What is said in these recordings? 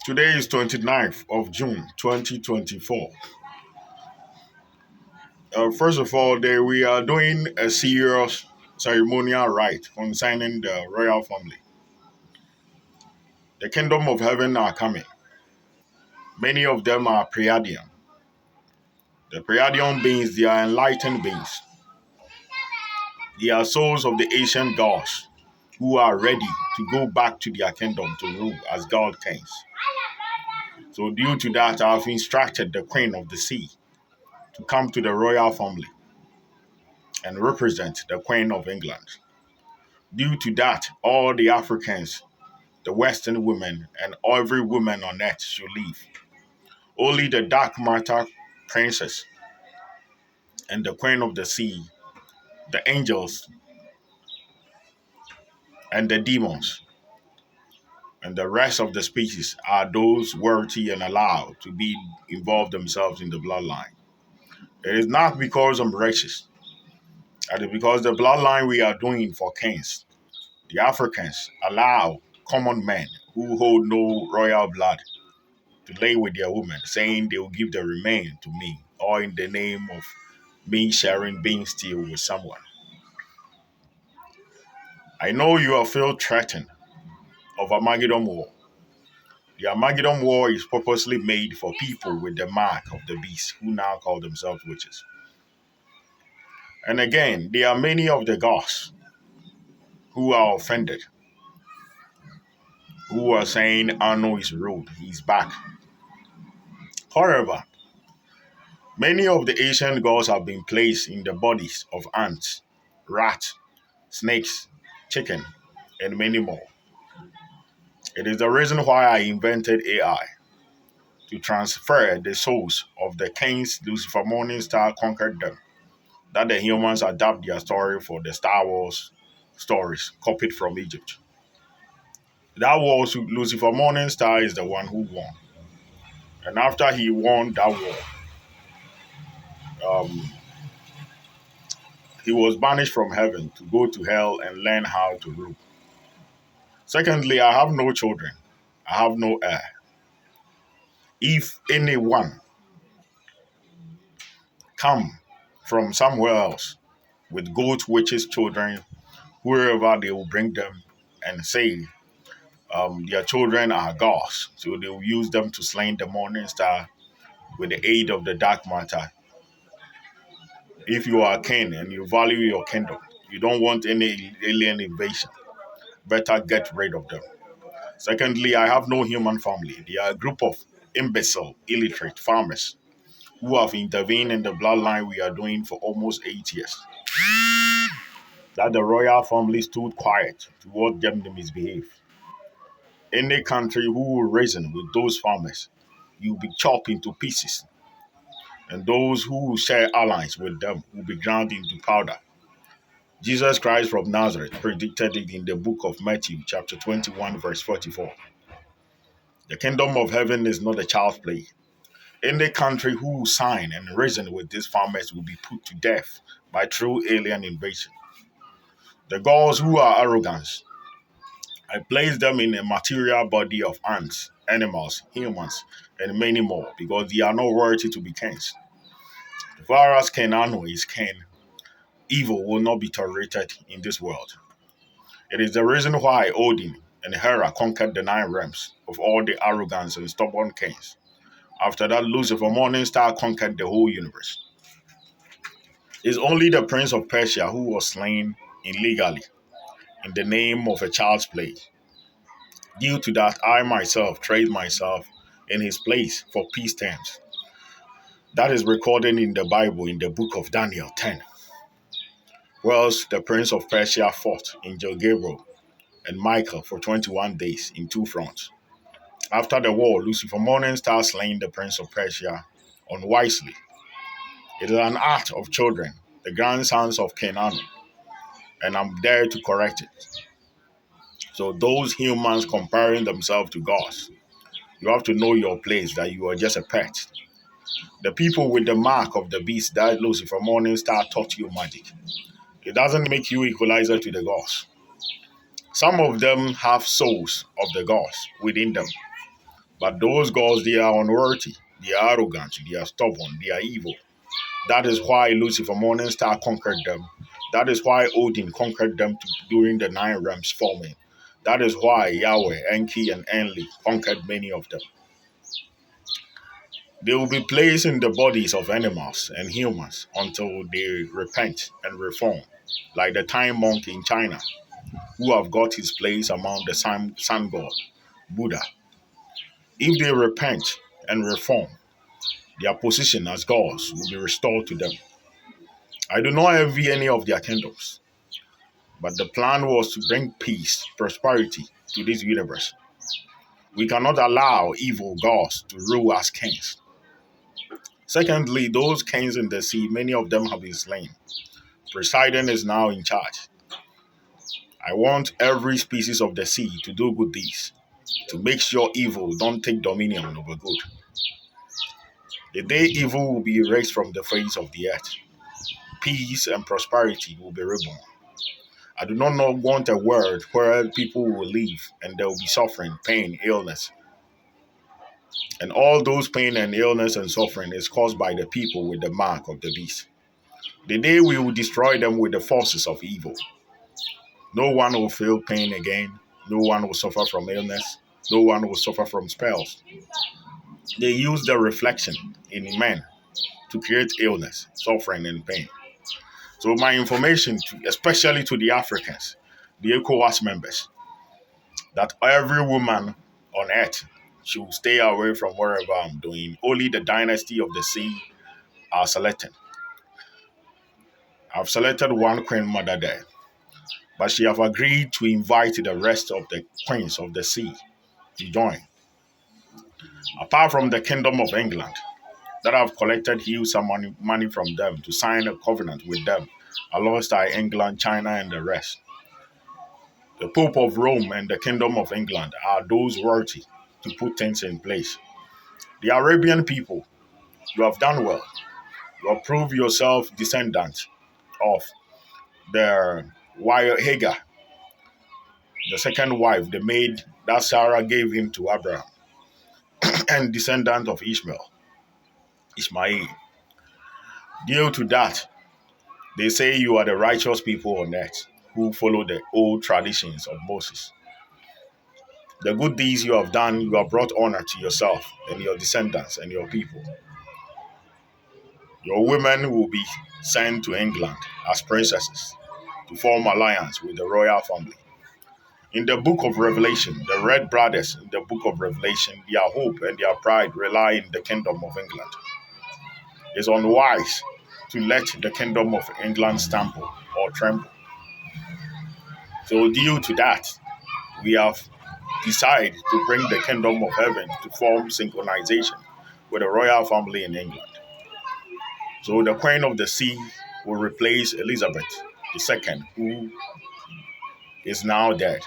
Today is 29th of June 2024. First of all, we are doing a serious ceremonial rite concerning the royal family. The kingdom of heaven are coming. Many of them are Pleiadian. The Pleiadian beings, they are enlightened beings. They are souls of the ancient gods who are ready to go back to their kingdom to rule as God kings. So due to that, I have instructed the Queen of the Sea to come to the royal family and represent the Queen of England. Due to that, all the Africans, the Western women, and every woman on earth should leave. Only the dark matter princess and the Queen of the Sea, the angels, and the demons, and the rest of the species are those worthy and allowed to be involved themselves in the bloodline. It is not because I'm racist. It is because the bloodline we are doing for kings, the Africans allow common men who hold no royal blood to lay with their women, saying they will give the remain to me, or in the name of me sharing being still with someone. I know you are feel threatened of Armageddon War. The Armageddon War is purposely made for people with the mark of the beast who now call themselves witches. And again, there are many of the gods who are offended, who are saying, Anno is rude, he's back. However, many of the ancient gods have been placed in the bodies of ants, rats, snakes, chicken, and many more. It is the reason why I invented AI to transfer the souls of the kings Lucifer Morningstar conquered them, that the humans adapt their story for the Star Wars stories copied from Egypt. That was Lucifer Morningstar is the one who won. And after he won that war, um, he was banished from heaven to go to hell and learn how to rule. Secondly, I have no children. I have no heir. If anyone come from somewhere else with goat witches children, wherever they will bring them and say their children are gods, so they will use them to slay the morning star with the aid of the dark matter. If you are a king and you value your kingdom, you don't want any alien invasion, better get rid of them. Secondly, I have no human family. They are a group of imbecile, illiterate farmers who have intervened in the bloodline we are doing for almost 8 years. That the royal family stood quiet to watch them misbehave. Any country who will reason with those farmers, you'll be chopped into pieces. And those who will share alliance with them will be ground into powder. Jesus Christ from Nazareth predicted it in the book of Matthew, chapter 21, verse 44. The kingdom of heaven is not a child's play. Any country who will sign and reason with these farmers will be put to death by true alien invasion. The gods who are arrogant, I place them in a material body of ants, animals, humans, and many more because they are not worthy to be kings. As far as King Anu is king, evil will not be tolerated in this world. It is the reason why Odin and Hera conquered the 9 realms of all the arrogance and stubborn kings. After that, Lucifer Morningstar conquered the whole universe. It's only the prince of Persia who was slain illegally in the name of a child's play. Due to that, I myself trade myself in his place for peace terms. That is recorded in the Bible in the book of Daniel 10. Whilst the prince of Persia fought Angel Gabriel and Michael for 21 days in 2 fronts. After the war, Lucifer Morningstar slain the prince of Persia unwisely. It is an act of children, the grandsons of King Anu, and I'm there to correct it. So those humans comparing themselves to gods, you have to know your place, that you are just a pet. The people with the mark of the beast that Lucifer Morningstar taught you magic. It doesn't make you equalizer to the gods. Some of them have souls of the gods within them. But those gods, they are unworthy, they are arrogant, they are stubborn, they are evil. That is why Lucifer, Morning Star, conquered them. That is why Odin conquered them during the nine realms forming. That is why Yahweh, Enki, and Enli conquered many of them. They will be placed in the bodies of animals and humans until they repent and reform, like the time monk in China, who have got his place among the sun god, Buddha. If they repent and reform, their position as gods will be restored to them. I do not envy any of their kingdoms, but the plan was to bring peace, prosperity to this universe. We cannot allow evil gods to rule as kings. Secondly, those kings in the sea, many of them have been slain. Poseidon is now in charge. I want every species of the sea to do good deeds, to make sure evil don't take dominion over good. The day evil will be erased from the face of the earth, peace and prosperity will be reborn. I do not want a world where people will live and there will be suffering, pain, illness. And all those pain and illness and suffering is caused by the people with the mark of the beast. The day we will destroy them with the forces of evil. No one will feel pain again. No one will suffer from illness. No one will suffer from spells. They use the reflection in men to create illness, suffering, and pain. So my information, especially to the Africans, the ECOWAS members, that every woman on earth should stay away from wherever I'm doing. Only the dynasty of the sea are selected. I've selected one queen mother there, but she have agreed to invite the rest of the queens of the sea to join. Apart from the Kingdom of England, that I've collected huge money from them to sign a covenant with them, alongside England, China, and the rest. The Pope of Rome and the Kingdom of England are those worthy to put things in place. The Arabian people, you have done well. You have proved yourself descendant of the Hagar, the second wife, the maid that Sarah gave him to Abraham, and descendant of Ishmael. Due to that, they say you are the righteous people on earth who follow the old traditions of Moses. The good deeds you have done, you have brought honor to yourself and your descendants and your people. Your women will be sent to England as princesses to form alliance with the royal family. In the book of Revelation, the Red brothers in the book of Revelation, their hope and their pride rely in the kingdom of England. It's unwise to let the kingdom of England stumble or tremble. So due to that, we have decided to bring the kingdom of heaven to form synchronization with the royal family in England. So the Queen of the Sea will replace Elizabeth II, who is now dead.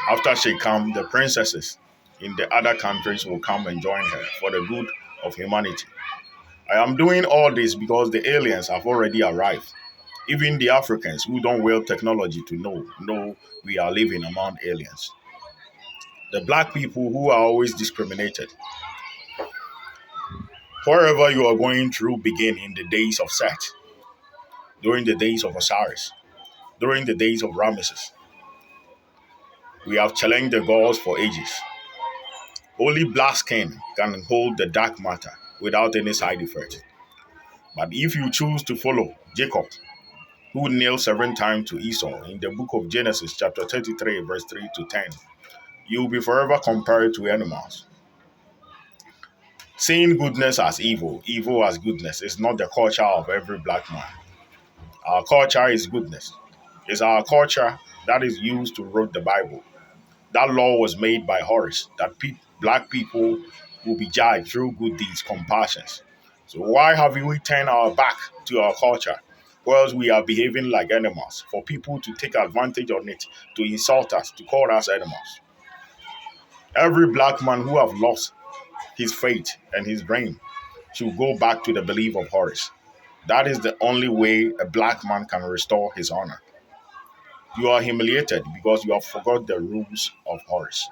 After she comes, the princesses in the other countries will come and join her for the good of humanity. I am doing all this because the aliens have already arrived. Even the Africans who don't wield technology to know we are living among aliens. The black people who are always discriminated. Wherever you are going through begin in the days of Seth, during the days of Osiris, during the days of Ramesses. We have challenged the gods for ages. Only black skin can hold the dark matter without any side effect. But if you choose to follow Jacob, who kneeled 7 times to Esau in the book of Genesis chapter 33 verse 3 to 10, you will be forever compared to animals. Seeing goodness as evil, evil as goodness is not the culture of every black man. Our culture is goodness. It's our culture that is used to write the Bible. That law was made by Horus, that black people will be judged through good deeds, compassions. So why have we turned our back to our culture, whereas we are behaving like animals, for people to take advantage of it, to insult us, to call us animals? Every black man who have lost his faith and his dream should go back to the belief of Horus. That is the only way a black man can restore his honor. You are humiliated because you have forgot the rules of Horus.